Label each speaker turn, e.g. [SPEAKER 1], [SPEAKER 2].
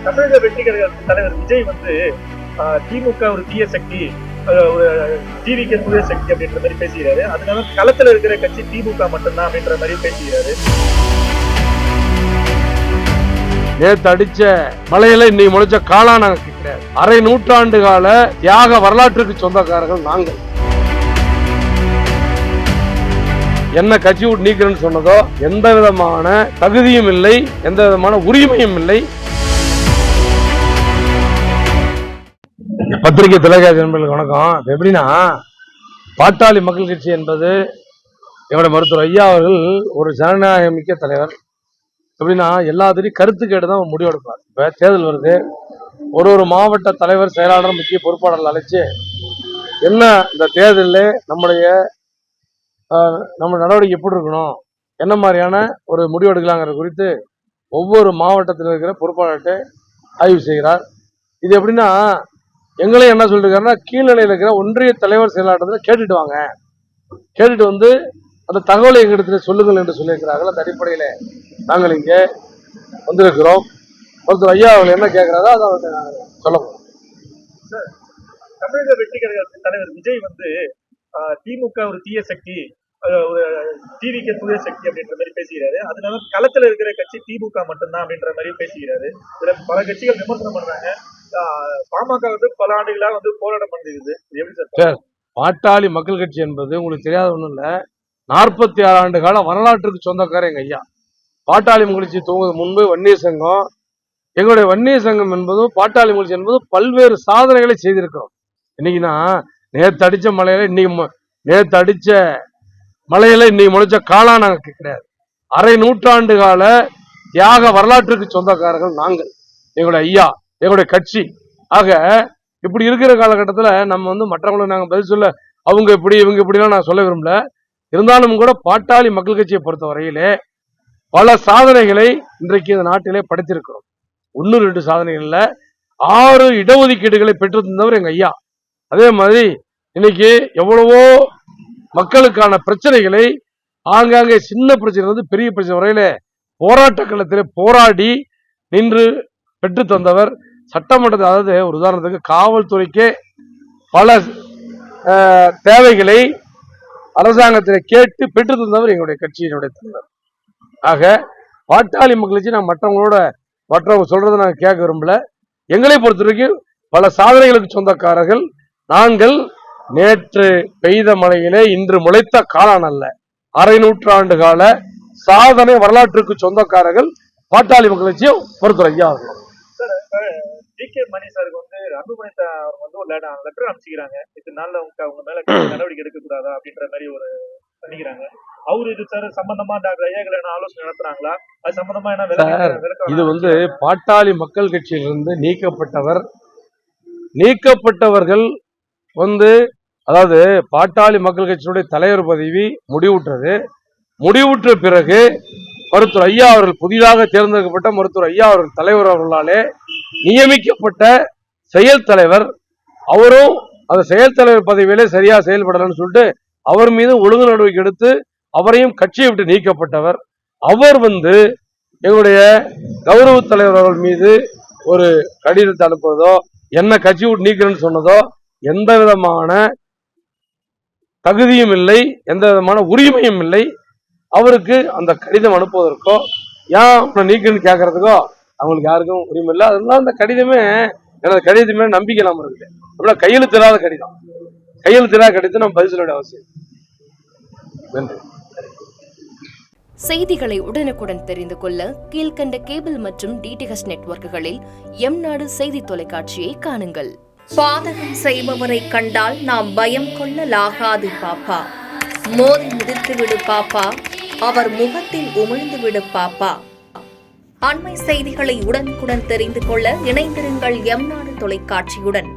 [SPEAKER 1] தமிழக வெற்றி கழக தலைவர் விஜய் வந்து திமுக ஒரு தீய சக்தி, டிவிக்கு தூய சக்தி அப்படின்ற மாதிரி பேசுகிறாரு. அதனால களத்துல இருக்கிற கட்சி திமுக மட்டும்தான் அப்படின்ற மாதிரி பேசுகிறாரு.
[SPEAKER 2] நேற்று அடிச்ச மலையில இன்னைக்கு முளைச்ச காளான கிடையாது. அரை நூற்றாண்டு கால தியாக வரலாற்றுக்கு சொந்தக்காரர்கள் நாங்கள். என்ன கட்சி விட்டு நீக்கிறேன்னு சொன்னதோ எந்த விதமான தகுதியும் இல்லை, எந்த விதமான உரிமையும் இல்லை. பத்திரிகை தொலைக்காட்சி நண்பர்களுக்கு வணக்கம். எப்படின்னா, பாட்டாளி மக்கள் கட்சி என்பது என்னோட மருத்துவர் ஐயா அவர்கள் ஒரு ஜனநாயக மிக்க தலைவர். எப்படின்னா, எல்லாத்திலையும் கருத்து கேட்டுதான் முடிவெடுப்பார். இப்ப தேர்தல் வருது, ஒரு மாவட்ட தலைவர், செயலாளர், முக்கிய பொறுப்பாளர்கள் அழைச்சு என்ன இந்த தேர்தலில் நம்ம நடவடிக்கை எப்படி இருக்கணும், என்ன மாதிரியான ஒரு முடிவெடுக்கலாங்கிற குறித்து ஒவ்வொரு மாவட்டத்தில் இருக்கிற பொறுப்பாளர்கிட்ட ஆய்வு செய்கிறார். இது எப்படின்னா, எங்களையும் என்ன சொல்லிருக்காருன்னா, கீழ்நிலையில் இருக்கிற ஒன்றிய தலைவர் செயலாளர்கள் கேட்டுட்டு வாங்க, கேட்டுட்டு வந்து அந்த தகவலை எங்களிடத்தில் சொல்லுங்கள் என்று சொல்லியிருக்கிறார்கள். அந்த அடிப்படையில் நாங்கள் இங்கே வந்திருக்கிறோம். ஒருத்தர் ஐயா அவர்கள் என்ன கேட்கிறாரோ அதை வந்து நாங்கள் சொல்ல போகிறோம்.
[SPEAKER 1] தமிழக வெற்றி கழக தலைவர் விஜய் வந்து திமுக ஒரு தீய சக்தி, டிவிக்கு தூய சக்தி அப்படின்ற மாதிரி பேசுகிறாரு. அதனால களத்துல இருக்கிற கட்சி திமுக மட்டும்தான் அப்படின்ற மாதிரி பேசுகிறாரு. இதுல பல கட்சிகள் விமர்சனம் பண்றாங்க. பாமக வந்து பல ஆண்டுகளா வந்து போராட்டம் பண்ணிருக்குது. எப்படி சார்?
[SPEAKER 2] பாட்டாளி மக்கள் கட்சி என்பது உங்களுக்கு தெரியாத ஒண்ணும் இல்ல, 46 ஆண்டு கால வரலாற்றுக்கு சொந்தக்கார எங்க ஐயா. பாட்டாளி மக்கள் கட்சி துவங்குவதற்கு முன்பு வன்னியர் சங்கம், எங்களுடைய வன்னியர் சங்கம் என்பதும் பாட்டாளி மக்கள் கட்சி என்பதும் பல்வேறு சாதனைகளை செய்திருக்கிறோம். இன்னைக்குன்னா, நேற்று அடிச்ச மலையில இன்னைக்கு முளைச்ச காளான கிடையாது. அரை நூற்றாண்டு கால தியாக வரலாற்றுக்கு சொந்தக்காரர்கள் நாங்கள், எங்களுடைய ஐயா, எங்களுடைய கட்சி. ஆக இப்படி இருக்கிற காலகட்டத்தில் நம்ம வந்து மற்றவங்களுக்கு நாங்கள் பதில் சொல்ல அவங்க இப்படி இவங்க இப்படிலாம் நான் சொல்ல விரும்பல. இருந்தாலும் கூட பாட்டாளி மக்கள் கட்சியை பொறுத்த வரையிலே பல சாதனைகளை இன்றைக்கு இந்த நாட்டிலே படைத்திருக்கிறோம். 1-2 சாதனைகள்ல 6 இடஒதுக்கீடுகளை பெற்று தந்தவர் எங்க ஐயா. அதே மாதிரி இன்னைக்கு எவ்வளவோ மக்களுக்கான பிரச்சனைகளை ஆங்காங்கே சின்ன பிரச்சனை வந்து பெரிய பிரச்சனை வரையில போராட்ட களத்திலே போராடி நின்று பெற்று தந்தவர். சட்டமன்றத்தை, அதாவது ஒரு உதாரணத்துக்கு காவல்துறைக்கே பல தேவைகளை அரசாங்கத்தில் கேட்டு பெற்று தந்தவர் எங்களுடைய கட்சியினுடைய தலைவர். ஆக பாட்டாளி மக்கள் கட்சி நான் மற்றவங்க சொல்றதை நாங்கள் கேட்க விரும்பல. எங்களை பொறுத்த வரைக்கும் பல சாதனைகளுக்கு சொந்தக்காரர்கள் நாங்கள். நேற்று பெய்த மழையிலே இன்று முளைத்த காளான் அல்ல, அரை நூற்றாண்டு கால சாதனை வரலாற்றுக்கு சொந்தக்காரர்கள் பாட்டாளி மக்கள் கட்சியும் பொறுத்துறை ஐயா அவர்கள்.
[SPEAKER 1] மணி சாருக்கு வந்து அன்புமணி அவங்க வந்து ஒரு லெட்டர் அனுப்பிச்சுக்கிறாங்க. இது நாள்ல உங்க மேல நடவடிக்கை எடுக்க கூடாதா அப்படின்ற மாதிரி ஒரு பண்ணிக்கிறாங்க. அவரு இது சார் சம்பந்தமா டாக்டர் ஐயாக்கள் என்ன ஆலோசனை நடத்துறாங்களா? அது சம்பந்தமா என்ன?
[SPEAKER 2] இது வந்து பாட்டாளி மக்கள் கட்சியிலிருந்து நீக்கப்பட்டவர்கள் வந்து, அதாவது பாட்டாளி மக்கள் கட்சியினுடைய தலைவர் பதவி முடிவுற்ற பிறகு மருத்துவர் ஐயா அவர்கள் புதிதாக தேர்ந்தெடுக்கப்பட்ட மருத்துவர் ஐயா அவர்கள் தலைவர் அவர்களாலே நியமிக்கப்பட்ட செயல் தலைவர், அவரும் அந்த செயல் தலைவர் பதவியிலே சரியா செயல்படலன்னு சொல்லிட்டு அவர் மீது ஒழுங்கு நடவடிக்கை எடுத்து அவரையும் கட்சியை விட்டு நீக்கப்பட்டவர். அவர் வந்து எங்களுடைய கௌரவ தலைவர் அவர்கள் மீது ஒரு கடிதத்தை அனுப்புவதோ, என்ன கட்சி விட்டு நீக்கிறேன்னு சொன்னதோ எந்த விதமான தகுதியும் இல்லை, எந்த விதமான உரிமையும் இல்லை. அவருக்கு அந்த கடிதம் அனுப்புவதற்கோ ஏன் நீக்குன்னு கேட்கறதுக்கோ அவங்களுக்கு யாருக்கும் உரிமை இல்லை. அதனால அந்த கடிதமே எனது கடிதமே நம்பிக்கை இல்லாம இருக்குது. அப்படின்னா கையெழுத்திடாத கடிதத்தை நம்ம பதில் சொல்ல வேண்டிய அவசியம். நன்றி.
[SPEAKER 3] செய்திகளை உடனுக்குடன் தெரிந்து கொள்ள கீழ்கண்ட கேபிள் மற்றும் DTH நெட்வொர்க்குகளில் எம்நாடு செய்தி தொலைக்காட்சியை காணுங்கள்.
[SPEAKER 4] பாதகம் செய்பவரை கண்டால் நாம் பயம் கொள்ளலாகாது பாப்பா. மோதி மிதித்து விடு பாப்பா, அவர் முகத்தில் உமிழ்ந்து விடு பாப்பா. அண்மை செய்திகளை உடனுக்குடன் தெரிந்து கொள்ள இணைந்திருங்கள் எம்நாடு தொலைக்காட்சியுடன்.